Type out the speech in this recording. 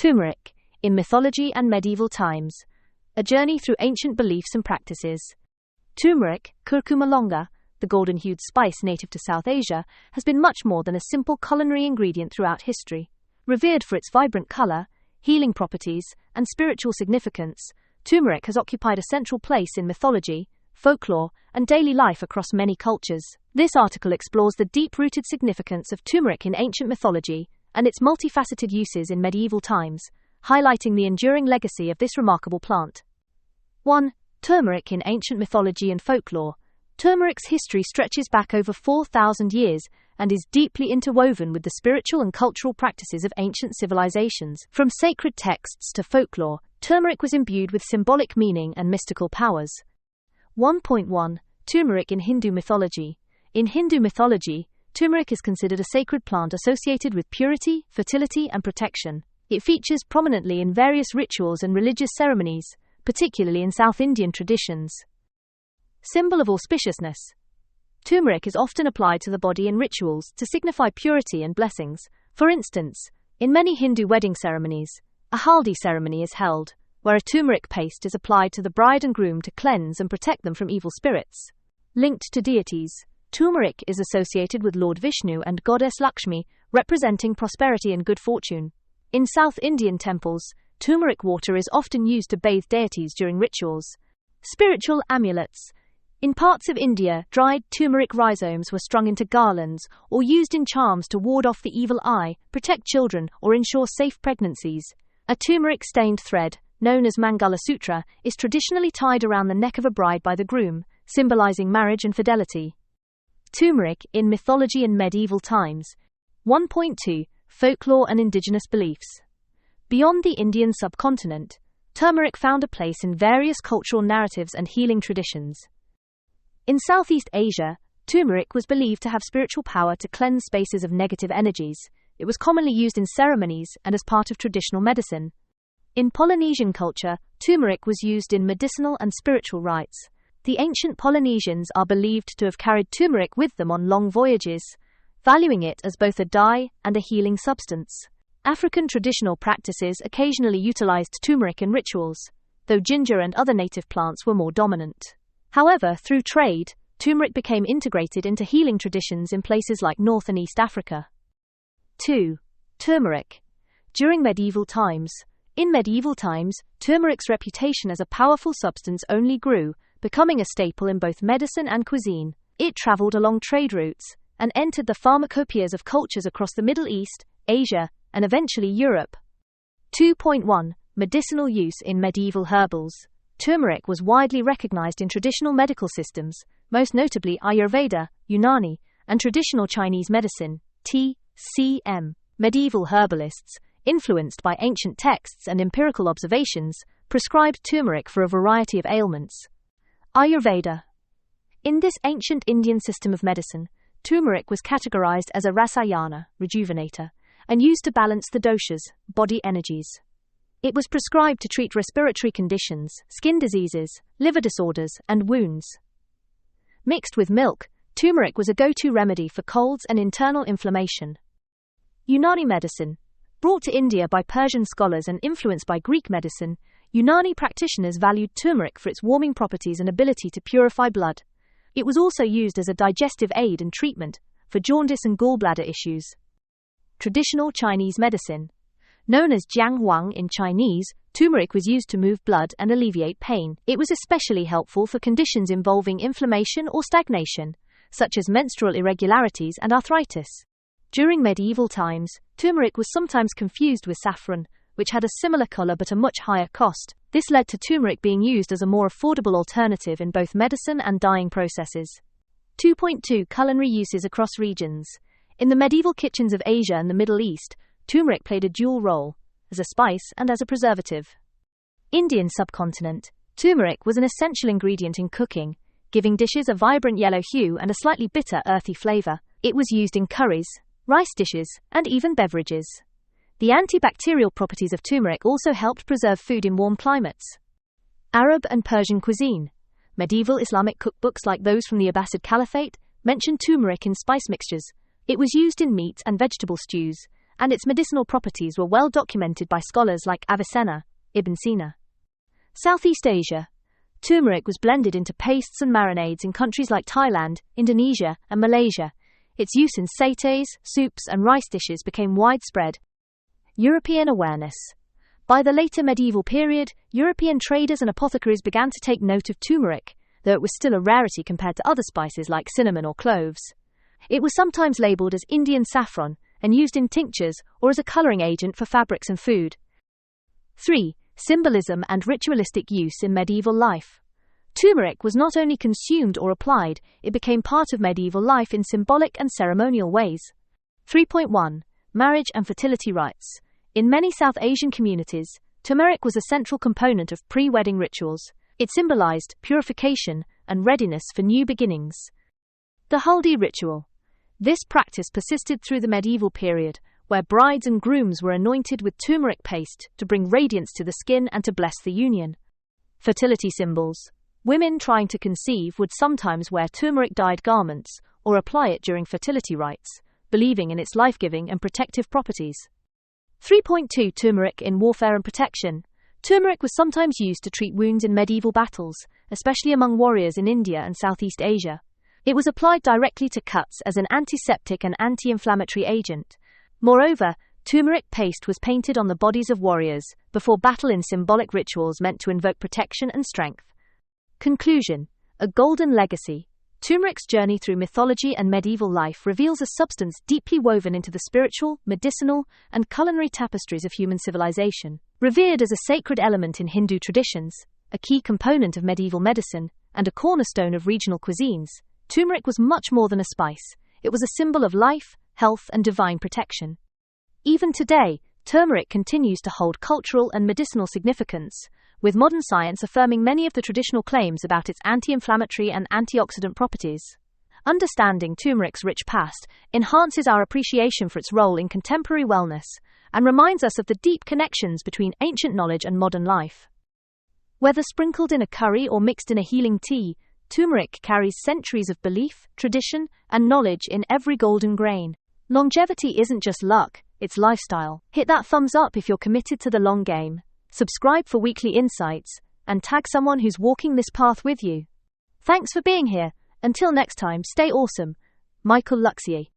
Turmeric, in Mythology and Medieval Times. A journey through ancient beliefs and practices. Turmeric, Curcuma longa, the golden-hued spice native to South Asia, has been much more than a simple culinary ingredient throughout history. Revered for its vibrant color, healing properties, and spiritual significance, turmeric has occupied a central place in mythology, folklore, and daily life across many cultures. This article explores the deep-rooted significance of turmeric in ancient mythology and its multifaceted uses in medieval times, highlighting the enduring legacy of this remarkable plant. 1. Turmeric in ancient mythology and folklore. Turmeric's history stretches back over 4,000 years and is deeply interwoven with the spiritual and cultural practices of ancient civilizations. From sacred texts to folklore, turmeric was imbued with symbolic meaning and mystical powers. 1.1. Turmeric in Hindu mythology. In Hindu mythology, turmeric is considered a sacred plant associated with purity, fertility, and protection. It features prominently in various rituals and religious ceremonies, particularly in South Indian traditions. Symbol of auspiciousness. Turmeric is often applied to the body in rituals to signify purity and blessings. For instance, in many Hindu wedding ceremonies, a haldi ceremony is held, where a turmeric paste is applied to the bride and groom to cleanse and protect them from evil spirits. Linked to deities. Turmeric is associated with Lord Vishnu and goddess Lakshmi, representing prosperity and good fortune. In South Indian temples, turmeric water is often used to bathe deities during rituals. Spiritual amulets. In parts of India, dried turmeric rhizomes were strung into garlands or used in charms to ward off the evil eye, protect children, or ensure safe pregnancies. A turmeric-stained thread, known as Mangala Sutra, is traditionally tied around the neck of a bride by the groom, symbolizing marriage and fidelity. Turmeric in Mythology and Medieval Times. 1.2. Folklore and indigenous beliefs. Beyond the Indian subcontinent, turmeric found a place in various cultural narratives and healing traditions. In Southeast Asia, turmeric was believed to have spiritual power to cleanse spaces of negative energies. It was commonly used in ceremonies and as part of traditional medicine. In Polynesian culture, turmeric was used in medicinal and spiritual rites. The ancient Polynesians are believed to have carried turmeric with them on long voyages, valuing it as both a dye and a healing substance. African traditional practices occasionally utilized turmeric in rituals, though ginger and other native plants were more dominant. However, through trade, turmeric became integrated into healing traditions in places like North and East Africa. 2. Turmeric. During medieval times. In medieval times, turmeric's reputation as a powerful substance only grew, becoming a staple in both medicine and cuisine. It traveled along trade routes and entered the pharmacopoeias of cultures across the Middle East, Asia, and eventually Europe. 2.1. Medicinal use in medieval herbals. Turmeric was widely recognized in traditional medical systems, most notably Ayurveda, Unani, and traditional Chinese medicine, TCM. Medieval herbalists, influenced by ancient texts and empirical observations, prescribed turmeric for a variety of ailments. Ayurveda. In this ancient Indian system of medicine, turmeric was categorized as a rasayana, rejuvenator, and used to balance the doshas, body energies. It was prescribed to treat respiratory conditions, skin diseases, liver disorders, and wounds. Mixed with milk, turmeric was a go-to remedy for colds and internal inflammation. Unani medicine. Brought to India by Persian scholars and influenced by Greek medicine, Unani practitioners valued turmeric for its warming properties and ability to purify blood. It was also used as a digestive aid and treatment for jaundice and gallbladder issues. Traditional Chinese medicine. Known as jiang huang in Chinese, turmeric was used to move blood and alleviate pain. It was especially helpful for conditions involving inflammation or stagnation, such as menstrual irregularities and arthritis. During medieval times, turmeric was sometimes confused with saffron, which had a similar color but a much higher cost. This led to turmeric being used as a more affordable alternative in both medicine and dyeing processes. 2.2. Culinary uses across regions. In the medieval kitchens of Asia and the Middle East, turmeric played a dual role, as a spice and as a preservative. Indian subcontinent. Turmeric was an essential ingredient in cooking, giving dishes a vibrant yellow hue and a slightly bitter, earthy flavor. It was used in curries, rice dishes, and even beverages. The antibacterial properties of turmeric also helped preserve food in warm climates. Arab and Persian cuisine. Medieval Islamic cookbooks like those from the Abbasid Caliphate mention turmeric in spice mixtures. It was used in meat and vegetable stews, and its medicinal properties were well documented by scholars like Avicenna, Ibn Sina. Southeast Asia. Turmeric was blended into pastes and marinades in countries like Thailand, Indonesia, and Malaysia. Its use in satés, soups, and rice dishes became widespread. European awareness. By the later medieval period, European traders and apothecaries began to take note of turmeric, though it was still a rarity compared to other spices like cinnamon or cloves. It was sometimes labeled as Indian saffron and used in tinctures or as a coloring agent for fabrics and food. 3. Symbolism and ritualistic use in medieval life. Turmeric was not only consumed or applied, it became part of medieval life in symbolic and ceremonial ways. 3.1. Marriage and fertility rites. In many South Asian communities, turmeric was a central component of pre-wedding rituals. It symbolized purification and readiness for new beginnings. The Haldi ritual. This practice persisted through the medieval period, where brides and grooms were anointed with turmeric paste to bring radiance to the skin and to bless the union. Fertility symbols. Women trying to conceive would sometimes wear turmeric-dyed garments or apply it during fertility rites, believing in its life-giving and protective properties. 3.2. Turmeric in warfare and protection. Turmeric was sometimes used to treat wounds in medieval battles, especially among warriors in India and Southeast Asia. It was applied directly to cuts as an antiseptic and anti-inflammatory agent. Moreover, turmeric paste was painted on the bodies of warriors before battle in symbolic rituals meant to invoke protection and strength. Conclusion. A golden legacy. Turmeric's journey through mythology and medieval life reveals a substance deeply woven into the spiritual, medicinal, and culinary tapestries of human civilization. Revered as a sacred element in Hindu traditions, a key component of medieval medicine, and a cornerstone of regional cuisines, turmeric was much more than a spice. It was a symbol of life, health, and divine protection. Even today, turmeric continues to hold cultural and medicinal significance, with modern science affirming many of the traditional claims about its anti-inflammatory and antioxidant properties. Understanding turmeric's rich past enhances our appreciation for its role in contemporary wellness and reminds us of the deep connections between ancient knowledge and modern life. Whether sprinkled in a curry or mixed in a healing tea, turmeric carries centuries of belief, tradition, and knowledge in every golden grain. Longevity isn't just luck, it's lifestyle. Hit that thumbs up if you're committed to the long game. Subscribe for weekly insights, and tag someone who's walking this path with you. Thanks for being here. Until next time, stay awesome. Michael Luxier.